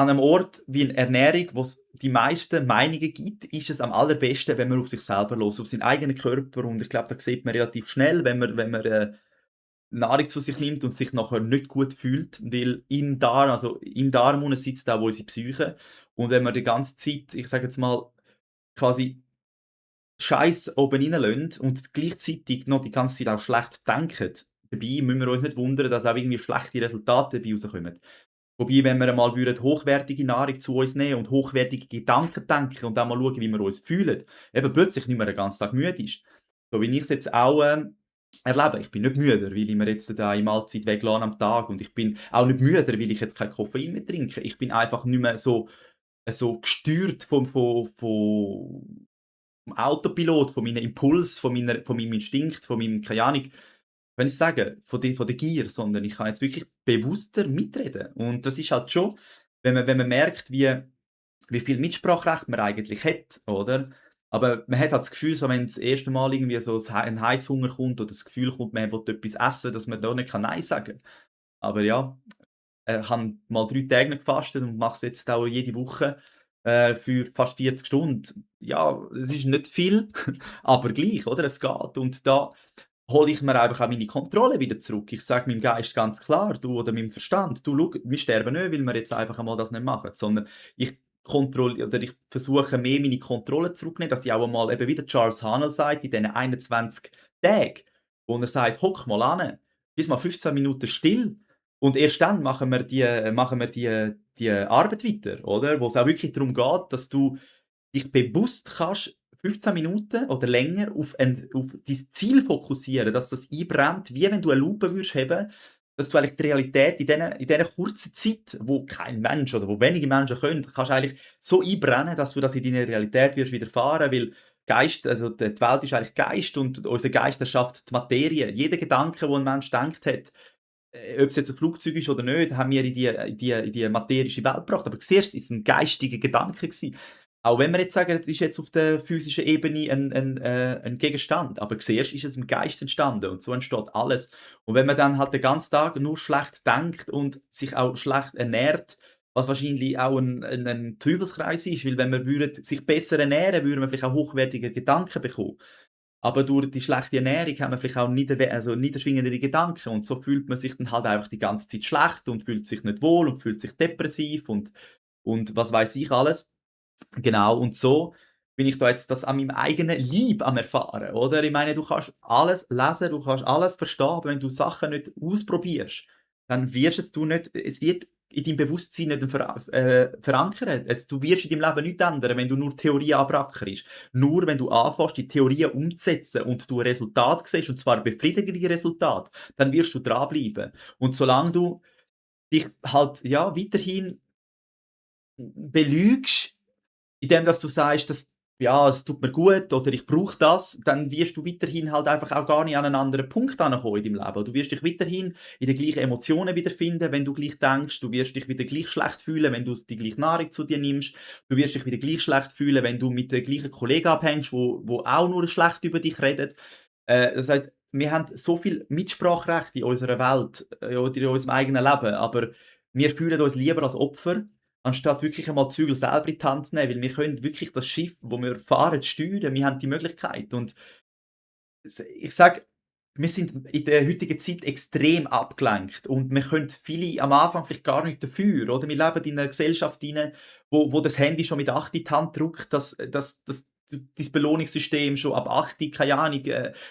an einem Ort wie in Ernährung, wo es die meisten Meinungen gibt, ist es am allerbesten, wenn man auf sich selber hört, auf seinen eigenen Körper. Und ich glaube, da sieht man relativ schnell, wenn man Nahrung zu sich nimmt und sich nachher nicht gut fühlt, weil im Darm unten sitzt auch unsere Psyche. Und wenn man die ganze Zeit, ich sage jetzt mal, quasi Scheiß oben reinlassen und gleichzeitig noch die ganze Zeit auch schlecht denken, dabei müssen wir uns nicht wundern, dass auch irgendwie schlechte Resultate dabei rauskommen. Wobei, wenn wir einmal hochwertige Nahrung zu uns nehmen und hochwertige Gedanken denken und dann mal schauen, wie wir uns fühlen, eben plötzlich nicht mehr den ganzen Tag müde ist. So wie ich es jetzt auch, erlebe. Ich bin nicht müder, weil ich mir jetzt da eine Mahlzeit weglasse am Tag und ich bin auch nicht müder, weil ich jetzt kein Koffein mehr trinke. Ich bin einfach nicht mehr so gesteuert vom Autopilot, von meinen Impuls, von meinem Instinkt, von meinem keine Ahnung, wenn ich sagen, von der Gier, sondern ich kann jetzt wirklich bewusster mitreden. Und das ist halt schon, wenn man merkt, wie viel Mitspracherecht man eigentlich hat, oder? Aber man hat halt das Gefühl, so wenn das erste Mal irgendwie so 'n Heisshunger kommt oder das Gefühl kommt, man will etwas essen, dass man da nicht nein sagen kann. Aber ja, habe mal 3 Tage nicht gefastet und mache es jetzt auch jede Woche, für fast 40 Stunden. Ja, es ist nicht viel, aber gleich, oder? Es geht. Und da hole ich mir einfach auch meine Kontrolle wieder zurück. Ich sage meinem Geist ganz klar, du oder meinem Verstand: „Du, schau, wir sterben nicht, weil wir jetzt einfach einmal das nicht machen, sondern ich versuche mehr meine Kontrolle zurückzunehmen, dass ich auch einmal eben, wie der Charles Haanel sagt, in diesen 21 Tagen, wo er sagt: „Hock mal an, bist mal 15 Minuten still und erst dann machen wir die Arbeit weiter“, oder? Wo es auch wirklich darum geht, dass du dich bewusst kannst 15 Minuten oder länger auf dein Ziel fokussieren, dass das einbrennt, wie wenn du eine Lupe würdest haben, dass du eigentlich die Realität in dieser kurzen Zeit, wo kein Mensch oder wo wenige Menschen können, kannst eigentlich so einbrennen, dass du das in deiner Realität wirst widerfahren, weil Geist also die Welt ist eigentlich Geist und unser Geist erschafft die Materie. Jeder Gedanke, den ein Mensch gedacht hat, ob es jetzt ein Flugzeug ist oder nicht, haben wir in die materische Welt gebracht. Aber siehst du, es war ein geistiger Gedanke gewesen. Auch wenn wir jetzt sagen, es ist jetzt auf der physischen Ebene ein Gegenstand, aber siehst, ist es im Geist entstanden und so entsteht alles. Und wenn man dann halt den ganzen Tag nur schlecht denkt und sich auch schlecht ernährt, was wahrscheinlich auch ein Teufelskreis ist, weil wenn wir würden sich besser ernähren, würden wir vielleicht auch hochwertige Gedanken bekommen. Aber durch die schlechte Ernährung haben wir vielleicht auch niederschwingendere Gedanken und so fühlt man sich dann halt einfach die ganze Zeit schlecht und fühlt sich nicht wohl und fühlt sich depressiv und was weiß ich alles. Genau, und so bin ich da jetzt das an meinem eigenen Leib am Erfahren, oder? Ich meine, du kannst alles lesen, du kannst alles verstehen, aber wenn du Sachen nicht ausprobierst, dann wirst es wird in deinem Bewusstsein nicht verankert. Du wirst in deinem Leben nichts ändern, wenn du nur Theorien abrackerst. Nur wenn du anfängst, die Theorien umzusetzen und du ein Resultat siehst, und zwar ein befriedigendes Resultat, dann wirst du dranbleiben. Und solange du dich halt, ja, weiterhin belügst, indem dass du sagst, ja, es tut mir gut oder ich brauche das, dann wirst du weiterhin halt einfach auch gar nicht an einen anderen Punkt kommen in deinem Leben. Du wirst dich weiterhin in den gleichen Emotionen wiederfinden, wenn du gleich denkst. Du wirst dich wieder gleich schlecht fühlen, wenn du die gleiche Nahrung zu dir nimmst. Du wirst dich wieder gleich schlecht fühlen, wenn du mit den gleichen Kollegen abhängst, wo auch nur schlecht über dich reden. Das heisst, wir haben so viel Mitspracherecht in unserer Welt, oder in unserem eigenen Leben, aber wir fühlen uns lieber als Opfer, anstatt wirklich einmal die Zügel selber in die Hand zu nehmen, weil wir können wirklich das Schiff, wo wir fahren, steuern. Wir haben die Möglichkeit und ich sage, wir sind in der heutigen Zeit extrem abgelenkt und wir können viele am Anfang vielleicht gar nicht dafür, oder? Wir leben in einer Gesellschaft hinein, wo das Handy schon mit 8 in die Hand drückt, dass dein Belohnungssystem schon ab 8, keine Ahnung,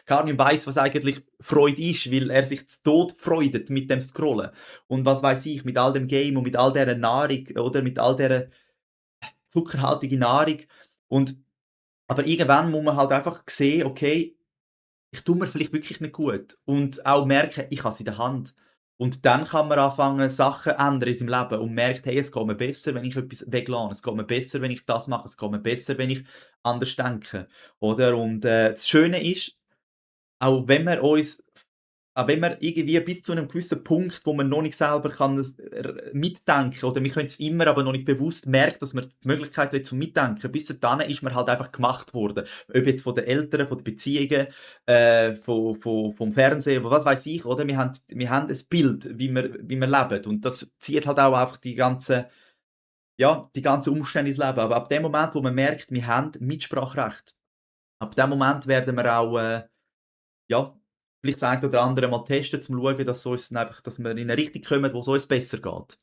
gar nicht weiss, was eigentlich Freude ist, weil er sich zu Tod freudet mit dem Scrollen. Und was weiß ich, mit all dem Game und mit all dieser Nahrung oder mit all dieser zuckerhaltigen Nahrung. Und aber irgendwann muss man halt einfach sehen: „Okay, ich tue mir vielleicht wirklich nicht gut“ und auch merken, ich habe es in der Hand. Und dann kann man anfangen, Sachen ändern in seinem Leben und merkt: „Hey, es geht mir besser, wenn ich etwas weglasse. Es geht mir besser, wenn ich das mache. Es geht mir besser, wenn ich anders denke“, oder? Und, das Schöne ist, auch wenn wir uns auch wenn wir irgendwie bis zu einem gewissen Punkt, wo man noch nicht selber kann es mitdenken oder wir können es immer, aber noch nicht bewusst merkt, dass man die Möglichkeit hat zum Mitdenken. Bis dahin ist man halt einfach gemacht worden. Ob jetzt von den Eltern, von den Beziehungen, vom Fernsehen, was weiß ich, oder? Wir haben ein Bild, wie wir leben und das zieht halt auch einfach die ganze ja, die ganzen Umstände ins Leben. Aber ab dem Moment, wo man merkt, wir haben Mitspracherecht, ab dem Moment werden wir auch, ja, vielleicht das eine oder andere mal testen, zum schauen, dass uns einfach dass wir in 'ne Richtung kommen, wo's uns besser geht.